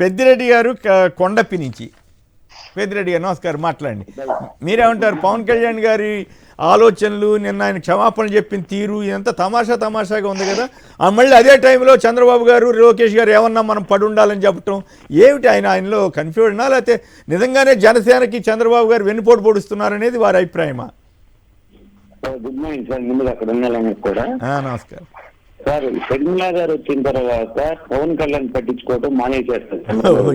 పెద్దిరెడ్డి గారు కొండపి నుంచి. పెద్దిరెడ్డి గారు నమస్కారం, మాట్లాడండి. మీరేమంటారు? పవన్ కళ్యాణ్ గారి ఆలోచనలు, నిన్న ఆయన క్షమాపణ చెప్పిన తీరు ఇదంతా తమాషాగా ఉంది కదా. మళ్ళీ అదే టైంలో చంద్రబాబు గారు, లోకేష్ గారు ఏమన్నా మనం పడి ఉండాలని చెప్పటం ఏమిటి? ఆయనలో కన్ఫ్యూజనా, లేకపోతే నిజంగానే జనసేనకి చంద్రబాబు గారు వెన్నుపోటు పొడుస్తున్నారనేది వారి అభిప్రాయమా? Good morning sir. ముందుగా అక్కడ ఉండాలని కూడా నమస్కారం సార్. షర్మిలా గారు వచ్చిన తర్వాత పవన్ కళ్యాణ్ పట్టించుకోవడం మానేసేస్తారు.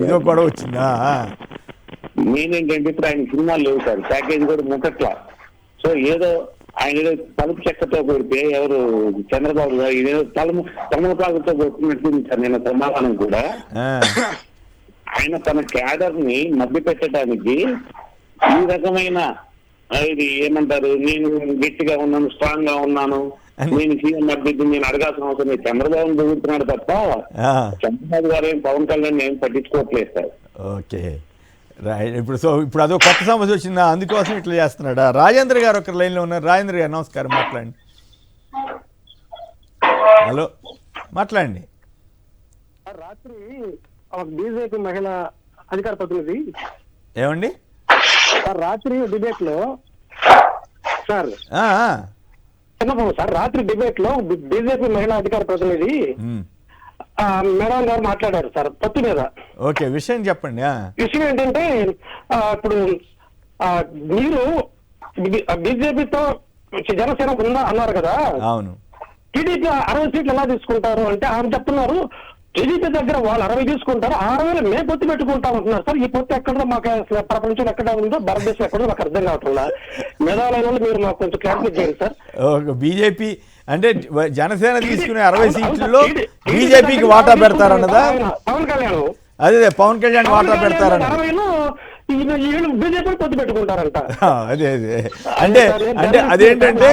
ఇదో గొడవ వచ్చిందా? నేనేంటంటే ఇప్పుడు ఆయన సినిమాలు లేవు సార్, ప్యాకేజ్ కూడా ముక్కట్లా. సో ఏదో ఆయన ఏదో తలుపు చెక్కతో కొడితే ఎవరు చంద్రబాబు గారు ఏదో తలముఖాలతో కొట్టినట్టుంది సార్. నేను సమాధానం కూడా ఆయన తన క్యాడర్ ని మభ్య పెట్టడానికి ఈ రకమైన ఇది ఏమంటారు, నేను గట్టిగా ఉన్నాను, స్ట్రాంగ్ గా ఉన్నాను, నేను సీఎం అభ్యర్థి, నేను అడగాల్సిన అవసరం లేదు, చంద్రబాబు దిగుతున్నాడు తప్ప చంద్రబాబు గారు ఏం పవన్ కళ్యాణ్ ఏం పట్టించుకోవట్లేదు సార్. Okay right. ఇప్పుడు అదో కొత్త సమస్య వచ్చిందా, అందుకోసం ఇట్లా చేస్తున్నాడా? రాజేంద్ర గారు ఒక లైన్లో ఉన్నారు. రాజేంద్ర గారు నమస్కారం, మాట్లాడండి. హలో, మాట్లాడండి. రాత్రి బీజేపీ మహిళా అధికార ప్రతినిధి ఏమండి రాత్రి డిబేట్ లో సార్ చిన్నబాబు సార్, రాత్రి డిబేట్ లో బీజేపీ మహిళా అధికార ప్రతినిధి మేడం గారు మాట్లాడారు సార్ పొత్తు మీద. ఓకే, విషయం చెప్పండి. విషయం ఏంటంటే ఇప్పుడు మీరు బీజేపీతో జనసేన ఉందా అన్నారు కదా. అవును. టీడీపీ 60 సీట్లు ఎలా తీసుకుంటారు అంటే ఆమె చెప్తున్నారు, టీడీపీ దగ్గర వాళ్ళు 60 తీసుకుంటారు, 60 మేము పొత్తు పెట్టుకుంటాం అంటున్నారు సార్. ఈ పొత్తు ఎక్కడో మాకు అసలు ప్రపంచంలో ఎక్కడ ఉందో, భారతదేశం ఎక్కడో మాకు అర్థం కావట్లా. మేధావులైన మీరు మాకు కొంచెం క్లారిఫై చేయండి సార్. బీజేపీ అంటే జనసేన తీసుకునే 60 సీట్లలో బీజేపీకి వాటా పెడతారన్నదా? పవన్ కళ్యాణ్ అదే పవన్ కళ్యాణ్ వాటా పెడతారన్న బీజేపీ పొత్తు పెట్టుకుంటారంట. అదే అంటే అంటే అదేంటంటే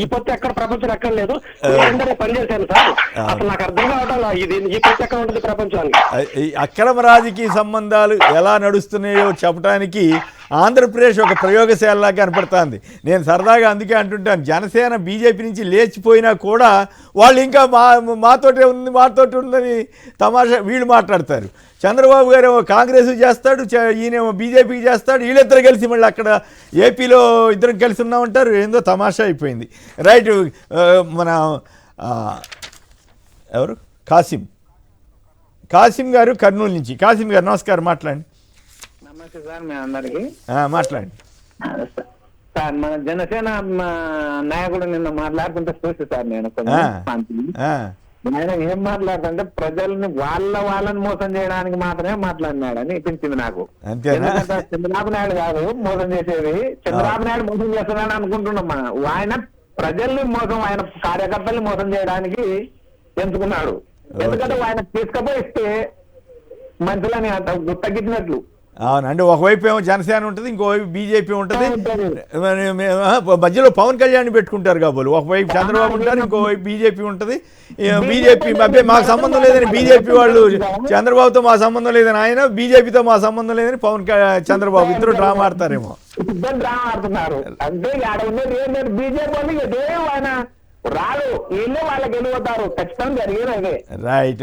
ఈ పొత్తు ఎక్కడ ప్రపంచం ఎక్కడ లేదు, పనిచేశాను సార్. అసలు నాకు అర్థం కావటం ఇది, ఈ పొత్తు ఎక్కడ ఉంటుంది ప్రపంచానికి? అక్రమ రాజకీయ సంబంధాలు ఎలా నడుస్తున్నాయో చెప్పడానికి ఆంధ్రప్రదేశ్ ఒక ప్రయోగశాలలా కనపడుతుంది. నేను సరదాగా అందుకే అంటుంటాను, జనసేన బీజేపీ నుంచి లేచిపోయినా కూడా వాళ్ళు ఇంకా మాతోటి ఉందని తమాషా వీళ్ళు మాట్లాడతారు. చంద్రబాబు గారు కాంగ్రెస్ చేస్తాడు, ఈయనేమో బీజేపీకి చేస్తాడు, వీళ్ళిద్దరు కలిసి మళ్ళీ అక్కడ ఏపీలో ఇద్దరు కలిసి ఉన్నామంటారు. ఏందో తమాషా అయిపోయింది. రైట్. మన ఎవరు కాసిం గారు కర్నూలు నుంచి. కాసిం గారు నమస్కారం, మాట్లాడండి. నమస్తే సార్. మీ అందరికి మాట్లాడండి సార్. మన జనసేన నాయకుడు నిన్న మాట్లాడుతుంటే చూసి సార్ నేను ఆయన ఏం మాట్లాడుతుంటే ప్రజల్ని వాళ్ళని మోసం చేయడానికి మాత్రమే మాట్లాడినాడు అని అనిపించింది నాకు. ఎందుకంటే చంద్రబాబు నాయుడు కాదు మోసం చేసేది, చంద్రబాబు నాయుడు మోసం చేస్తున్నాడని అనుకుంటున్నాం మనం. ఆయన ప్రజల్ని మోసం, ఆయన కార్యకర్తల్ని మోసం చేయడానికి ఎంచుకున్నాడు. ఎందుకంటే ఆయన తీసుకపోయిస్తే మనుషులని తగ్గించినట్లు. అవును. అంటే ఒకవైపు ఏమో జనసేన ఉంటుంది, ఇంకోవైపు బీజేపీ ఉంటుంది, మధ్యలో పవన్ కళ్యాణ్ పెట్టుకుంటారు కాబోలు. ఒకవైపు చంద్రబాబు ఉంటారు, ఇంకోవైపు బీజేపీ ఉంటుంది. బీజేపీ మాకు సంబంధం లేదని బీజేపీ వాళ్ళు, చంద్రబాబుతో మా సంబంధం లేదని ఆయన, బీజేపీతో మా సంబంధం లేదని చంద్రబాబు ఇద్దరు డ్రామా ఆడతారేమో. డ్రామా ఆడుతున్నారు అంటే బీజేపీ వాళ్ళు ఆయన రాదు, వీళ్ళే వాళ్ళకి వెళ్ళిపోతారు. ఖచ్చితంగా జరిగేది. రైట్.